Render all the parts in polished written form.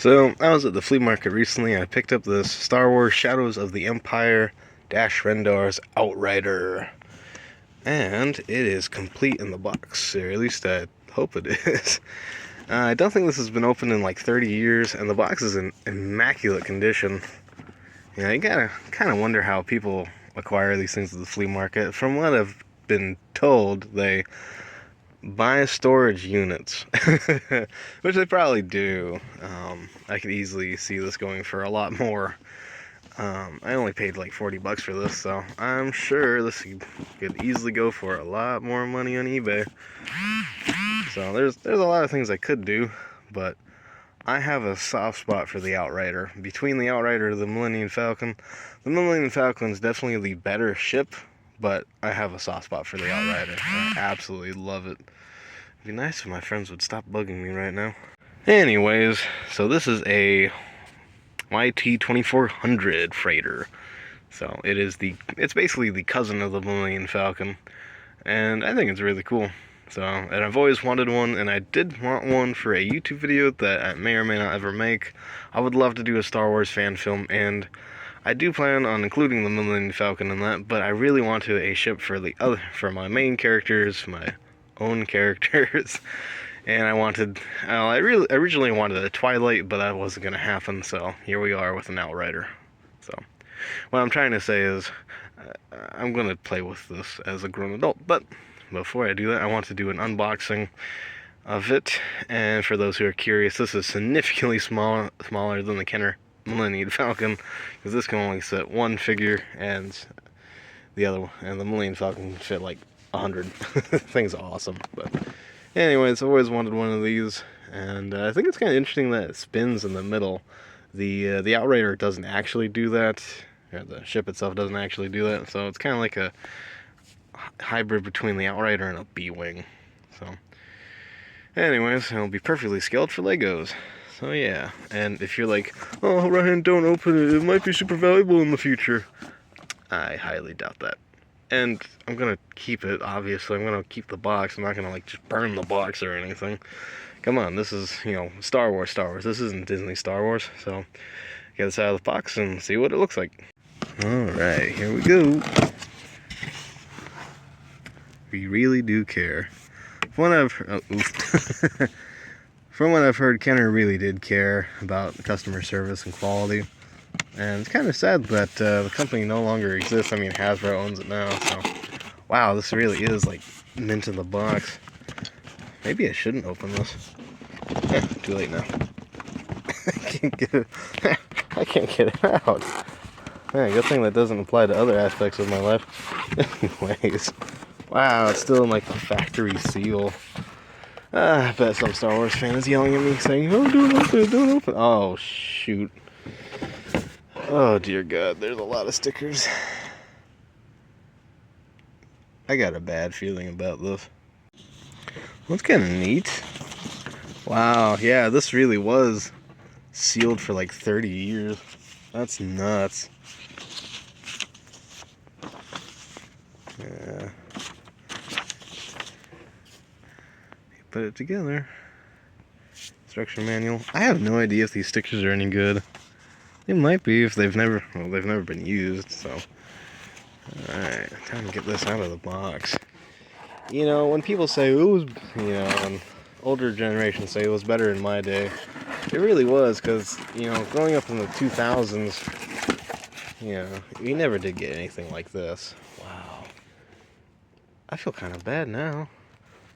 So, I was at the flea market recently and I picked up this Star Wars Shadows of the Empire Rendar's Outrider. And it is complete in the box, or at least I hope it is. I don't think this has been opened in like 30 years, and the box is in immaculate condition. You know, you gotta kind of wonder how people acquire these things at the flea market. From what I've been told, they buy storage units, which they probably do. I could easily see this going for a lot more. I only paid like $40 for this, so I'm sure this could easily go for a lot more money on eBay. So there's a lot of things I could do, but I have a soft spot for the Outrider. Between the Outrider and the Millennium Falcon is definitely the better ship, but I have a soft spot for the Outrider. I absolutely love it. It'd be nice if my friends would stop bugging me right now. Anyways, so this is a YT-2400 freighter. So it's basically the cousin of the Millennium Falcon, and I think it's really cool. So, and I've always wanted one, and I did want one for a YouTube video that I may or may not ever make. I would love to do a Star Wars fan film, and I do plan on including the Millennium Falcon in that, but I really wanted a ship for my main characters, my own characters. And I originally wanted a Twilight, but that wasn't going to happen, so here we are with an Outrider. So, what I'm trying to say is, I'm going to play with this as a grown adult, but before I do that, I want to do an unboxing of it, and for those who are curious, this is significantly smaller than the Kenner Millennium Falcon, because this can only fit one figure, and the Millennium Falcon can fit like 100. Thing's awesome, but anyways, I've always wanted one of these, and I think it's kind of interesting that it spins in the middle. The Outrider doesn't actually do that, or the ship itself doesn't actually do that, so it's kind of like a hybrid between the Outrider and a B-Wing. So, anyways, it'll be perfectly scaled for Legos. So yeah, and if you're like, oh, Ryan, don't open it, it might be super valuable in the future, I highly doubt that. And I'm gonna keep it, obviously. I'm gonna keep the box. I'm not gonna like just burn the box or anything. Come on, this is, Star Wars. This isn't Disney Star Wars. So, get this out of the box and see what it looks like. Alright, here we go. We really do care. From what I've heard, Kenner really did care about customer service and quality. And it's kind of sad that the company no longer exists. I mean, Hasbro owns it now, so wow, this really is like mint in the box. Maybe I shouldn't open this. Too late now. I can't get it out. Yeah, good thing that doesn't apply to other aspects of my life. Anyways, wow, it's still in like the factory seal. I bet some Star Wars fan is yelling at me saying, "Oh, don't open." Oh, shoot. Oh dear God, there's a lot of stickers. I got a bad feeling about this. That's kind of neat. Wow, yeah, this really was sealed for like 30 years. That's nuts. Yeah. Put it together. Instruction manual. I have no idea if these stickers are any good. It might be if they've never been used, so. Alright, time to get this out of the box. You know, when people say it was, when older generations say it was better in my day, it really was, because, growing up in the 2000s, we never did get anything like this. Wow. I feel kind of bad now.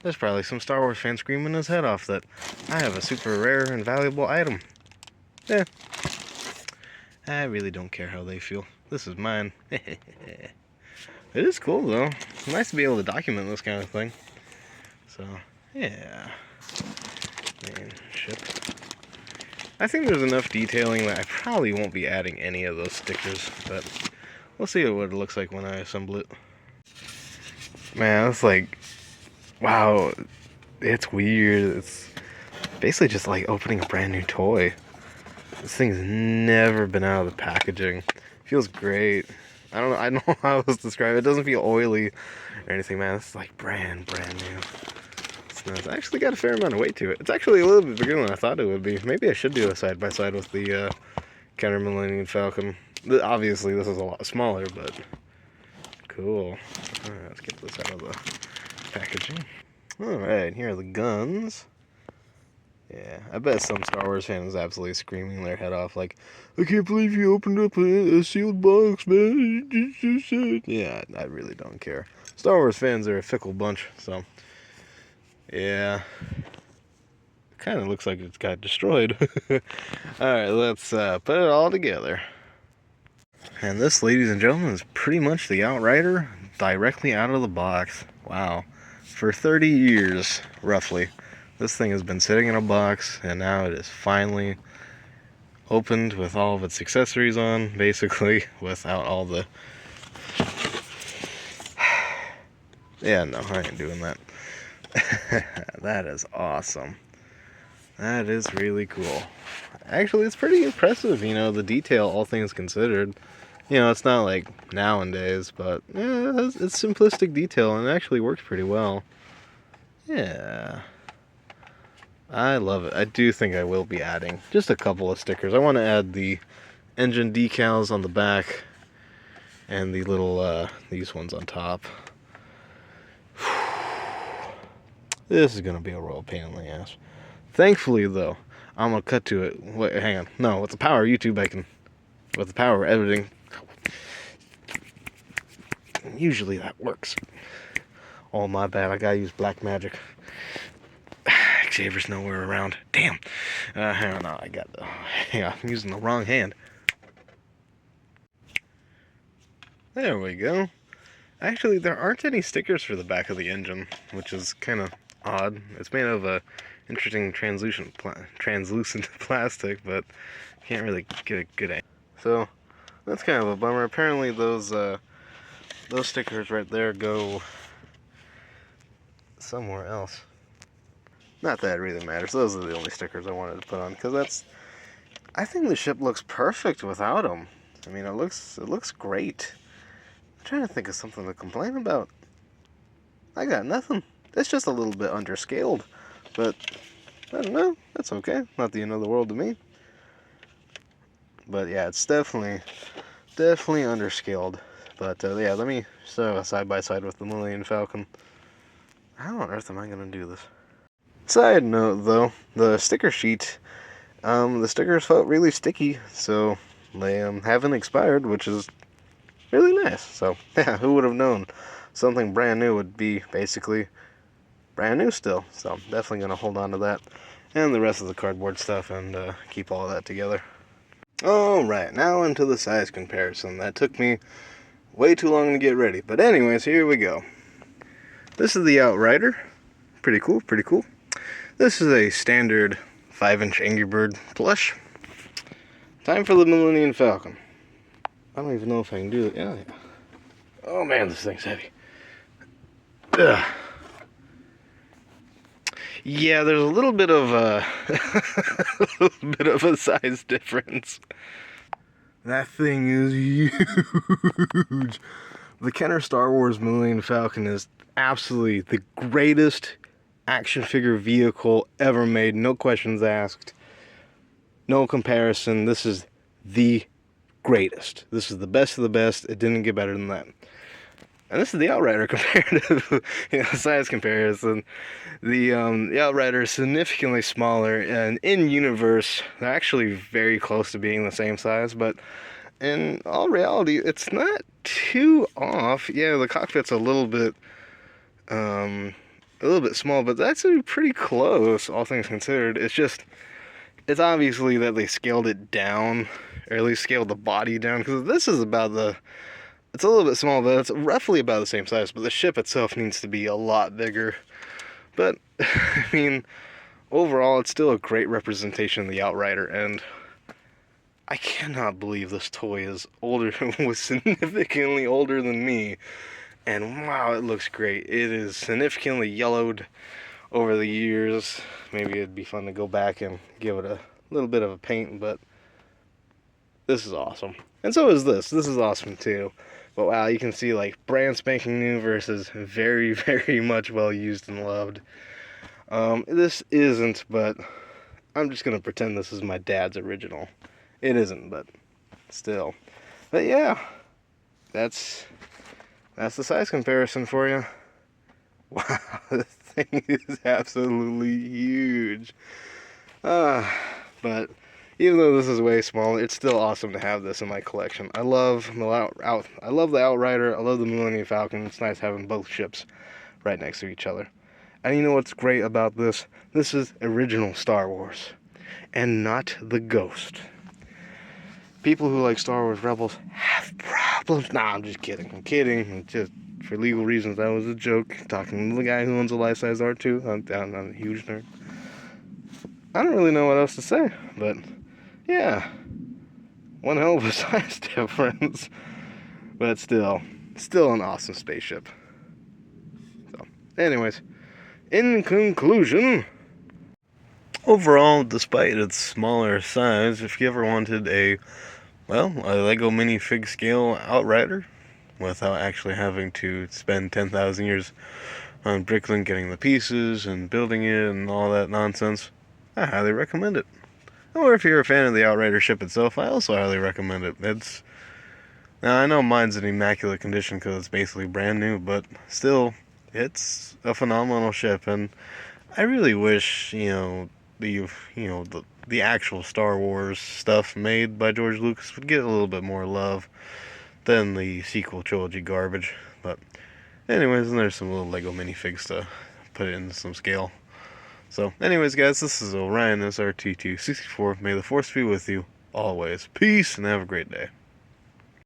There's probably some Star Wars fan screaming his head off that I have a super rare and valuable item. Yeah. I really don't care how they feel. This is mine. It is cool, though. It's nice to be able to document this kind of thing. So, yeah. Main ship. I think there's enough detailing that I probably won't be adding any of those stickers, but we'll see what it looks like when I assemble it. Man, it's like, wow, it's weird. It's basically just like opening a brand new toy. This thing's never been out of the packaging. Feels great. I don't know how else to describe it. It doesn't feel oily or anything, man. It's like brand new. It's actually got a fair amount of weight to it. It's actually a little bit bigger than I thought it would be. Maybe I should do a side-by-side with the Counter Millennium Falcon. Obviously, this is a lot smaller, but cool. Alright, let's get this out of the packaging. Alright, here are the guns. Yeah, I bet some Star Wars fan is absolutely screaming their head off like, I can't believe you opened up a sealed box, man. It's so sad. Yeah, I really don't care. Star Wars fans are a fickle bunch, so yeah. Kind of looks like it's got destroyed. Alright, let's put it all together. And this, ladies and gentlemen, is pretty much the Outrider directly out of the box. Wow. For 30 years, roughly, this thing has been sitting in a box, and now it is finally opened with all of its accessories on, basically, without all the... Yeah, no, I ain't doing that. That is awesome. That is really cool. Actually, it's pretty impressive, you know, the detail, all things considered. You know, it's not like nowadays, but yeah, it's simplistic detail, and it actually works pretty well. Yeah. I love it. I do think I will be adding just a couple of stickers. I want to add the engine decals on the back and the little, these ones on top. This is going to be a royal pain in the ass. Thankfully, though, I'm going to cut to it. Wait, hang on. No, with the power of YouTube, with the power of editing, usually that works. Oh, my bad. I got to use black magic. Xavier's nowhere around. Damn. Hang on, I got the... Yeah, I'm using the wrong hand. There we go. Actually, there aren't any stickers for the back of the engine, which is kind of odd. It's made of a interesting translucent plastic, but can't really get a good angle. So that's kind of a bummer. Apparently, those stickers right there go somewhere else. Not that it really matters. Those are the only stickers I wanted to put on, because I think the ship looks perfect without them. I mean, it looks great. I'm trying to think of something to complain about. I got nothing. It's just a little bit underscaled, but I don't know. That's okay. Not the end of the world to me. But yeah, it's definitely underscaled. But yeah, let me show a side-by-side with the Millennium Falcon. How on earth am I going to do this? Side note, though, the sticker sheet, the stickers felt really sticky, so they haven't expired, which is really nice. So, yeah, who would have known something brand new would be basically brand new still. So, I'm definitely going to hold on to that and the rest of the cardboard stuff and keep all of that together. Alright, now into the size comparison. That took me way too long to get ready. But anyways, here we go. This is the Outrider. Pretty cool, pretty cool. This is a standard 5-inch Angry Bird plush. Time for the Millennium Falcon. I don't even know if I can do it. Yeah. Oh man, this thing's heavy. Ugh. Yeah, there's a little bit of a size difference. That thing is huge. The Kenner Star Wars Millennium Falcon is absolutely the greatest action figure vehicle ever made. No questions asked. No comparison. This is the greatest. This is the best of the best. It didn't get better than that. And this is the Outrider comparative, size comparison. The Outrider is significantly smaller, and in universe, they're actually very close to being the same size, but in all reality, it's not too off. Yeah, the cockpit's a little bit small, but that's pretty close, all things considered. It's obviously that they scaled it down, or at least scaled the body down, because this is it's a little bit small, but it's roughly about the same size, but the ship itself needs to be a lot bigger. But, I mean, overall, it's still a great representation of the Outrider, and I cannot believe this toy is was significantly older than me. And wow, it looks great. It is significantly yellowed over the years. Maybe it'd be fun to go back and give it a little bit of a paint, but this is awesome. And so is this. This is awesome too. But wow, you can see like brand spanking new versus very, very much well used and loved. This isn't, but I'm just gonna pretend this is my dad's original. It isn't, but still. But yeah, that's the size comparison for you. Wow, this thing is absolutely huge. But even though this is way smaller, it's still awesome to have this in my collection. I love the Outrider. I love the Millennium Falcon. It's nice having both ships right next to each other. And you know what's great about this? This is original Star Wars, and not the Ghost. People who like Star Wars Rebels have problems. Nah, I'm just kidding. I'm kidding. Just for legal reasons, that was a joke. Talking to the guy who owns a life-size R2. I'm a huge nerd. I don't really know what else to say, but yeah, one hell of a size difference. But still an awesome spaceship. So, anyways, in conclusion, overall, despite its smaller size, if you ever wanted a Lego minifig scale Outrider without actually having to spend 10,000 years on Bricklink getting the pieces and building it and all that nonsense, I highly recommend it. Or if you're a fan of the Outrider ship itself, I also highly recommend it. Now, I know mine's in immaculate condition because it's basically brand new, but still, it's a phenomenal ship, and I really wish, the actual Star Wars stuff made by George Lucas would get a little bit more love than the sequel trilogy garbage. But anyways, and there's some little Lego minifigs to put it into some scale. So anyways, guys, this is Orion SRT264. May the Force be with you always. Peace, and have a great day.